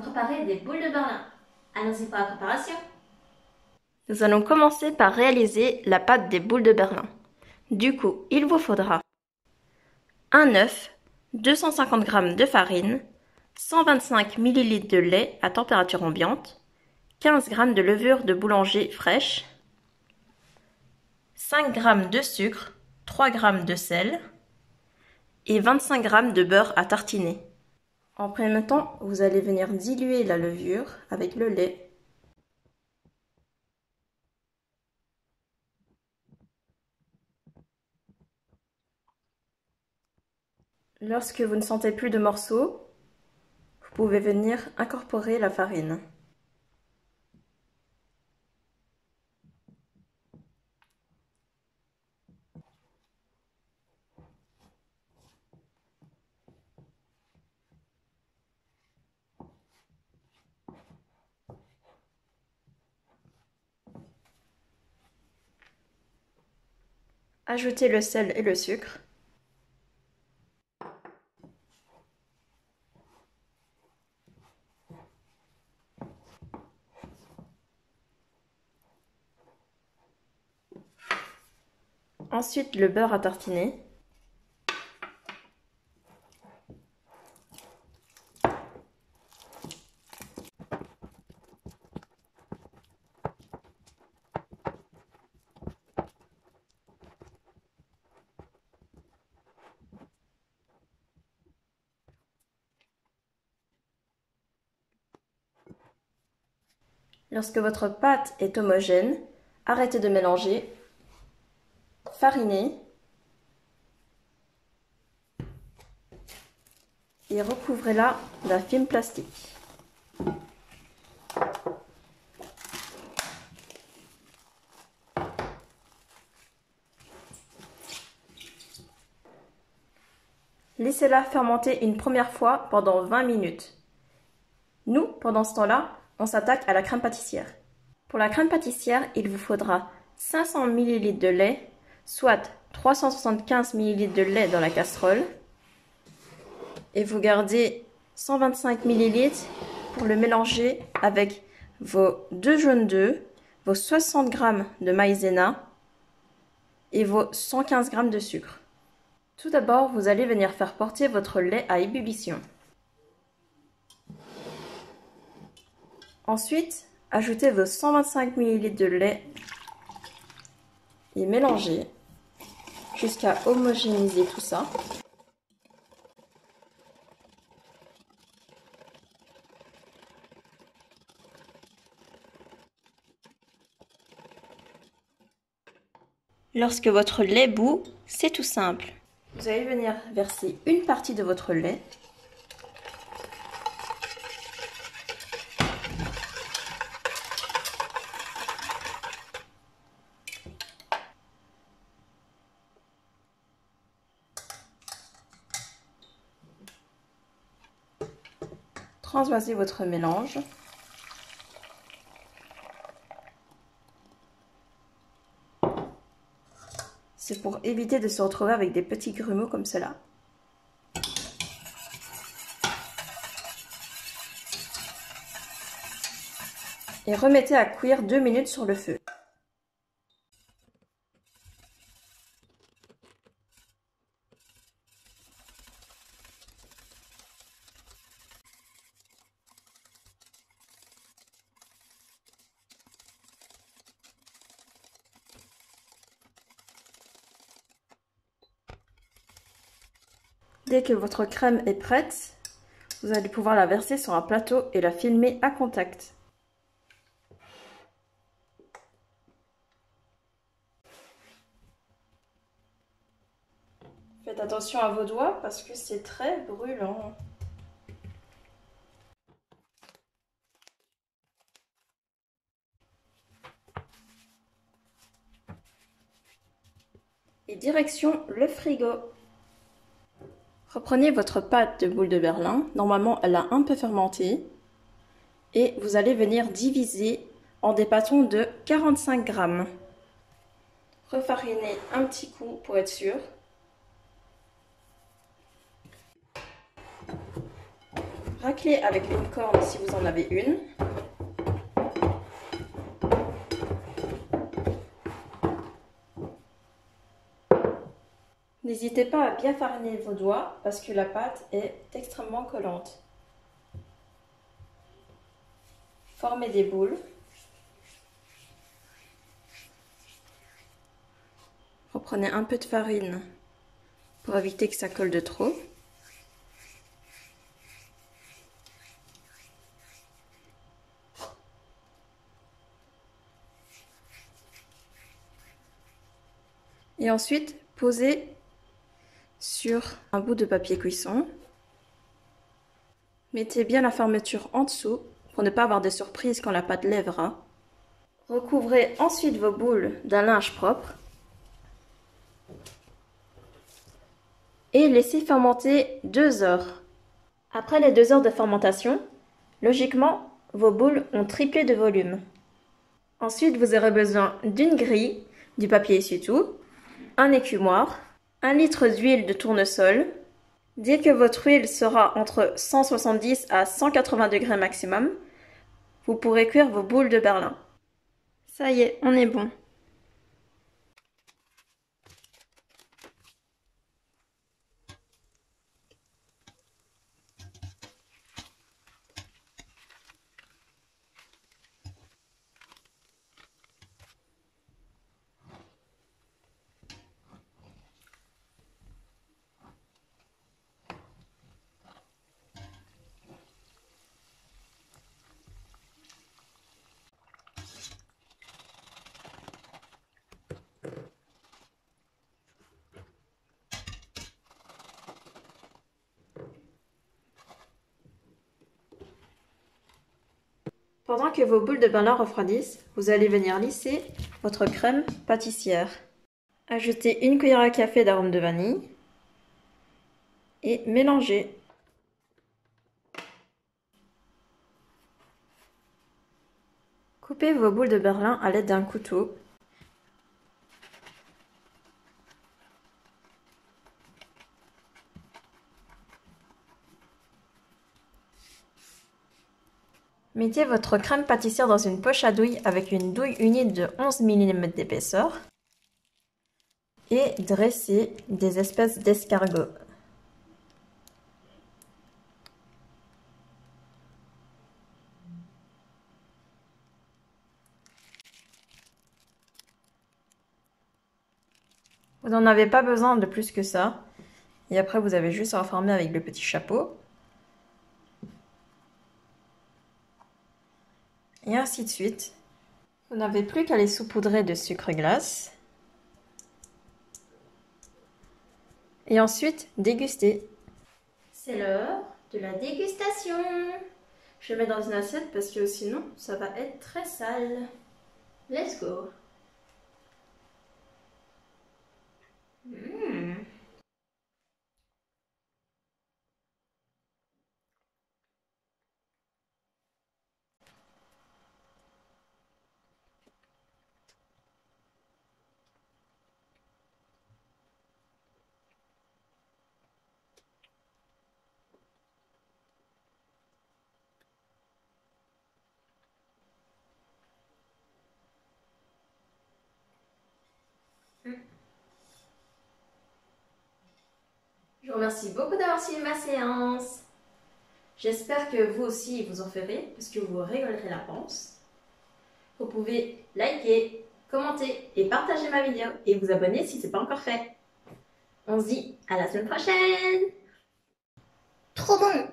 préparer des boules de Berlin. Allons-y pour la préparation. Nous allons commencer par réaliser la pâte des boules de Berlin. Du coup, il vous faudra un œuf, 250 g de farine, 125 ml de lait à température ambiante, 15 g de levure de boulanger fraîche, 5 g de sucre, 3 g de sel et 25 g de beurre à tartiner. En premier temps, vous allez venir diluer la levure avec le lait. Lorsque vous ne sentez plus de morceaux, vous pouvez venir incorporer la farine. Ajoutez le sel et le sucre. Ensuite, le beurre à tartiner. Lorsque votre pâte est homogène, arrêtez de mélanger, farinez et recouvrez-la d'un film plastique. Laissez-la fermenter une première fois pendant 20 minutes. Nous, pendant ce temps-là, on s'attaque à la crème pâtissière. Pour la crème pâtissière, il vous faudra 500 ml de lait, soit 375 ml de lait dans la casserole. Et vous gardez 125 ml pour le mélanger avec vos 2 jaunes d'œufs, vos 60 g de maïzena et vos 115 g de sucre. Tout d'abord, vous allez venir faire porter votre lait à ébullition. Ensuite, ajoutez vos 125 ml de lait et mélangez jusqu'à homogénéiser tout ça. Lorsque votre lait bout, c'est tout simple. Vous allez venir verser une partie de votre lait. Transvasez votre mélange. C'est pour éviter de se retrouver avec des petits grumeaux comme cela. Et remettez à cuire 2 minutes sur le feu. Dès que votre crème est prête, vous allez pouvoir la verser sur un plateau et la filmer à contact. Faites attention à vos doigts parce que c'est très brûlant. Et direction le frigo. Reprenez votre pâte de boule de Berlin. Normalement, elle a un peu fermenté. Et vous allez venir diviser en des pâtons de 45 g. Refarinez un petit coup pour être sûr. Raclez avec une corne si vous en avez une. N'hésitez pas à bien fariner vos doigts parce que la pâte est extrêmement collante. Formez des boules. Reprenez un peu de farine pour éviter que ça colle de trop. Et ensuite, posez sur un bout de papier cuisson. Mettez bien la fermeture en dessous pour ne pas avoir de surprise quand la pâte lèvera. Recouvrez ensuite vos boules d'un linge propre et laissez fermenter 2 heures. Après les 2 heures de fermentation, logiquement, vos boules ont triplé de volume. Ensuite, vous aurez besoin d'une grille, du papier essuie-tout, un écumoire, 1 litre d'huile de tournesol. Dès que votre huile sera entre 170 à 180 degrés maximum, vous pourrez cuire vos boules de Berlin. Ça y est, on est bon. Pendant que vos boules de Berlin refroidissent, vous allez venir lisser votre crème pâtissière. Ajoutez 1 cuillère à café d'arôme de vanille et mélangez. Coupez vos boules de Berlin à l'aide d'un couteau. Mettez votre crème pâtissière dans une poche à douille avec une douille unie de 11 mm d'épaisseur et dressez des espèces d'escargots. Vous n'en avez pas besoin de plus que ça. Et après, vous avez juste à reformer avec le petit chapeau. Et ainsi de suite. Vous n'avez plus qu'à les saupoudrer de sucre glace. Et ensuite, déguster. C'est l'heure de la dégustation. Je le mets dans une assiette parce que sinon, ça va être très sale. Let's go. Je vous remercie beaucoup d'avoir suivi ma séance. J'espère que vous aussi vous en ferez, parce que vous rigolerez la panse. Vous pouvez liker, commenter et partager ma vidéo et vous abonner si ce n'est pas encore fait. On se dit à la semaine prochaine. Trop bon!